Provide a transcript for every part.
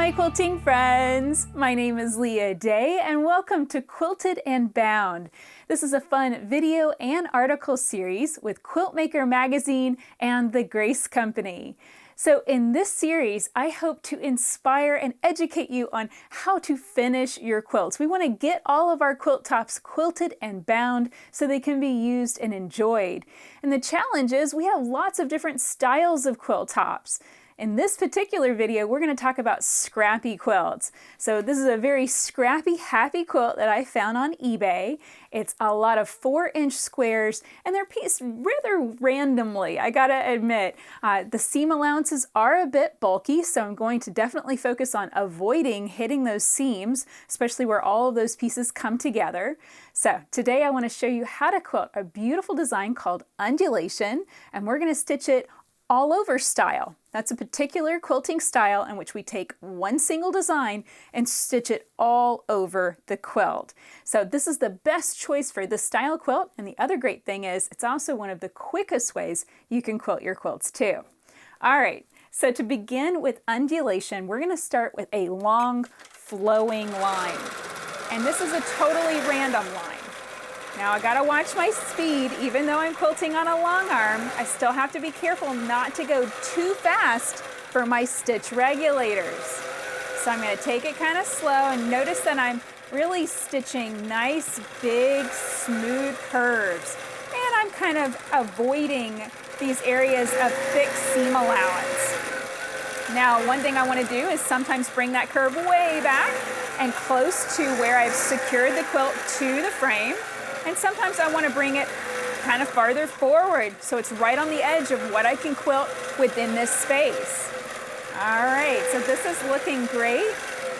my quilting friends! My name is Leah Day and welcome to Quilted and Bound. This is a fun video and article series with Quiltmaker Magazine and the Grace Company. So in this series, I hope to inspire and educate you on how to finish your quilts. We want to get all of our quilt tops quilted and bound so they can be used and enjoyed. And the challenge is we have lots of different styles of quilt tops. In this particular video, we're going to talk about scrappy quilts. So this is a very scrappy, happy quilt that I found on eBay. It's a lot of 4-inch squares, and they're pieced rather randomly, I gotta admit. The seam allowances are a bit bulky, so I'm going to definitely focus on avoiding hitting those seams, especially where all of those pieces come together. So today I want to show you how to quilt a beautiful design called undulation, and we're going to stitch it all over style. That's a particular quilting style in which we take one single design and stitch it all over the quilt. So this is the best choice for this style quilt, and the other great thing is it's also one of the quickest ways you can quilt your quilts too. All right, so to begin with undulation, we're going to start with a long flowing line. And this is a totally random line. Now I gotta watch my speed. Even though I'm quilting on a long arm, I still have to be careful not to go too fast for my stitch regulators. So I'm gonna take it kind of slow, and notice that I'm really stitching nice, big, smooth curves. And I'm kind of avoiding these areas of thick seam allowance. Now, one thing I want to do is sometimes bring that curve way back and close to where I've secured the quilt to the frame. And sometimes I want to bring it kind of farther forward so it's right on the edge of what I can quilt within this space. All right, so this is looking great.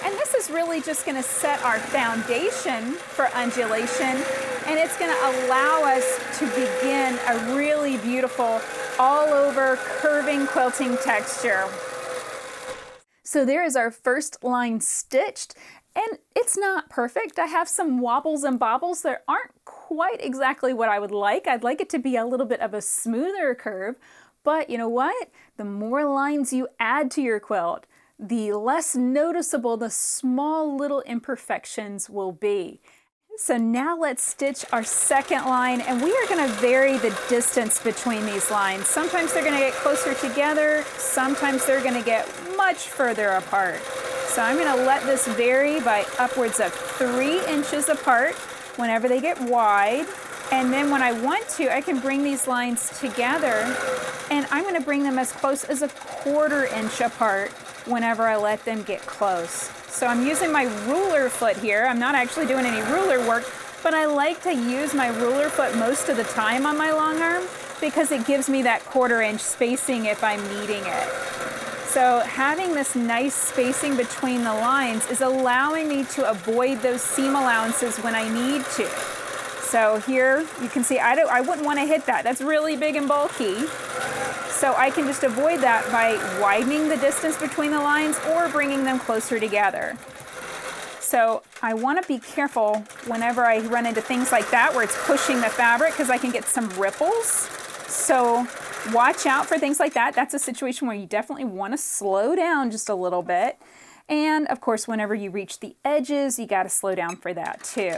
And this is really just going to set our foundation for undulation, and it's going to allow us to begin a really beautiful all over curving quilting texture. So there is our first line stitched. And it's not perfect. I have some wobbles and bobbles that aren't quite exactly what I would like. I'd like it to be a little bit of a smoother curve, but you know what? The more lines you add to your quilt, the less noticeable the small little imperfections will be. So now let's stitch our second line, and we are going to vary the distance between these lines. Sometimes they're going to get closer together, sometimes they're going to get much further apart. So I'm going to let this vary by upwards of 3 inches apart whenever they get wide. And then when I want to, I can bring these lines together, and I'm going to bring them as close as a 1/4 inch apart whenever I let them get close. So I'm using my ruler foot here. I'm not actually doing any ruler work, but I like to use my ruler foot most of the time on my long arm because it gives me that 1/4 inch spacing if I'm needing it. So having this nice spacing between the lines is allowing me to avoid those seam allowances when I need to. So here you can see I wouldn't want to hit that. That's really big and bulky. So I can just avoid that by widening the distance between the lines or bringing them closer together. So I want to be careful whenever I run into things like that where it's pushing the fabric because I can get some ripples. So watch out for things like that. That's a situation where you definitely want to slow down just a little bit. And of course, whenever you reach the edges, you got to slow down for that too.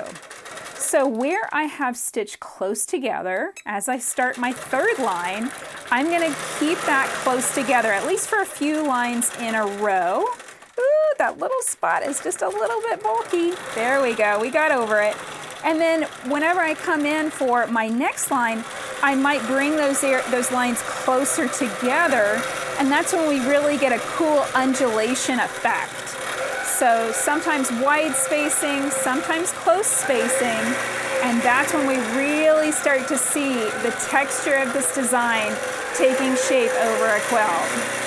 So where I have stitched close together, as I start my third line, I'm going to keep that close together, at least for a few lines in a row. Ooh, that little spot is just a little bit bulky. There we go, we got over it. And then whenever I come in for my next line, I might bring those lines closer together, and that's when we really get a cool undulation effect. So sometimes wide spacing, sometimes close spacing, and that's when we really start to see the texture of this design taking shape over a quilt.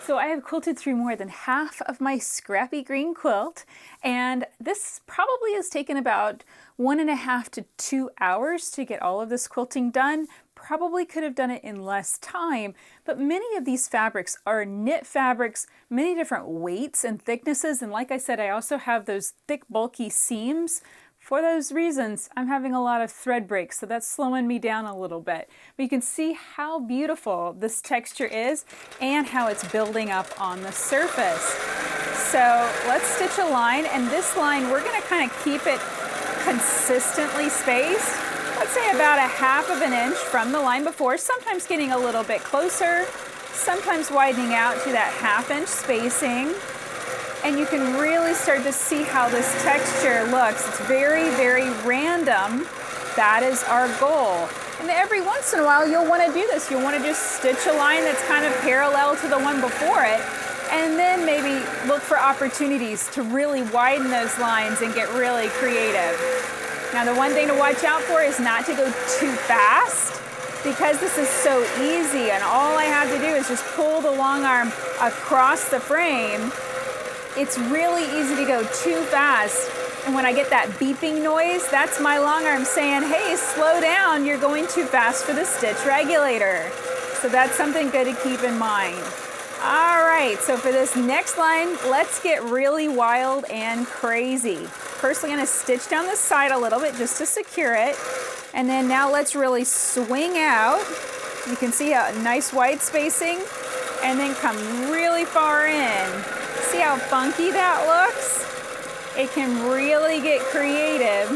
So I have quilted through more than half of my scrappy green quilt, and this probably has taken about 1.5 to 2 hours to get all of this quilting done. Probably could have done it in less time, but many of these fabrics are knit fabrics, many different weights and thicknesses, and like I said, I also have those thick bulky seams For those reasons, I'm having a lot of thread breaks, so that's slowing me down a little bit. But you can see how beautiful this texture is and how it's building up on the surface. So let's stitch a line, and this line, we're gonna kind of keep it consistently spaced. Let's say about 1/2 inch from the line before, sometimes getting a little bit closer, sometimes widening out to that 1/2 inch spacing. And you can really start to see how this texture looks. It's very, very random. That is our goal. And every once in a while, you'll want to do this. You'll want to just stitch a line that's kind of parallel to the one before it, and then maybe look for opportunities to really widen those lines and get really creative. Now, the one thing to watch out for is not to go too fast, because this is so easy, and all I have to do is just pull the long arm across the frame. It's really easy to go too fast, and when I get that beeping noise, that's my long arm saying, hey, slow down, you're going too fast for the stitch regulator. So that's something good to keep in mind. All right, so for this next line, let's get really wild and crazy. First, I'm gonna stitch down the side a little bit just to secure it, and then now let's really swing out. You can see a nice wide spacing, and then come really far in. See how funky that looks? It can really get creative.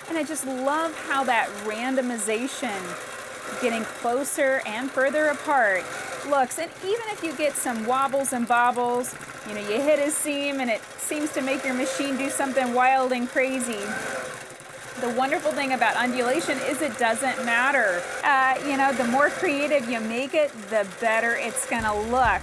And I just love how that randomization, getting closer and further apart, looks. And even if you get some wobbles and bobbles, you know, you hit a seam and it seems to make your machine do something wild and crazy. The wonderful thing about undulation is it doesn't matter. You know, the more creative you make it, the better it's gonna look.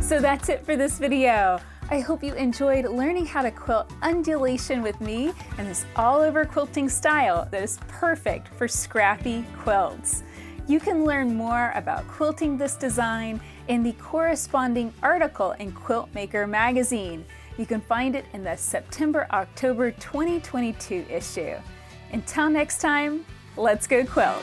So that's it for this video. I hope you enjoyed learning how to quilt undulation with me in this all-over quilting style that is perfect for scrappy quilts. You can learn more about quilting this design in the corresponding article in Quilt Maker magazine. You can find it in the September-October 2022 issue. Until next time, let's go quilt.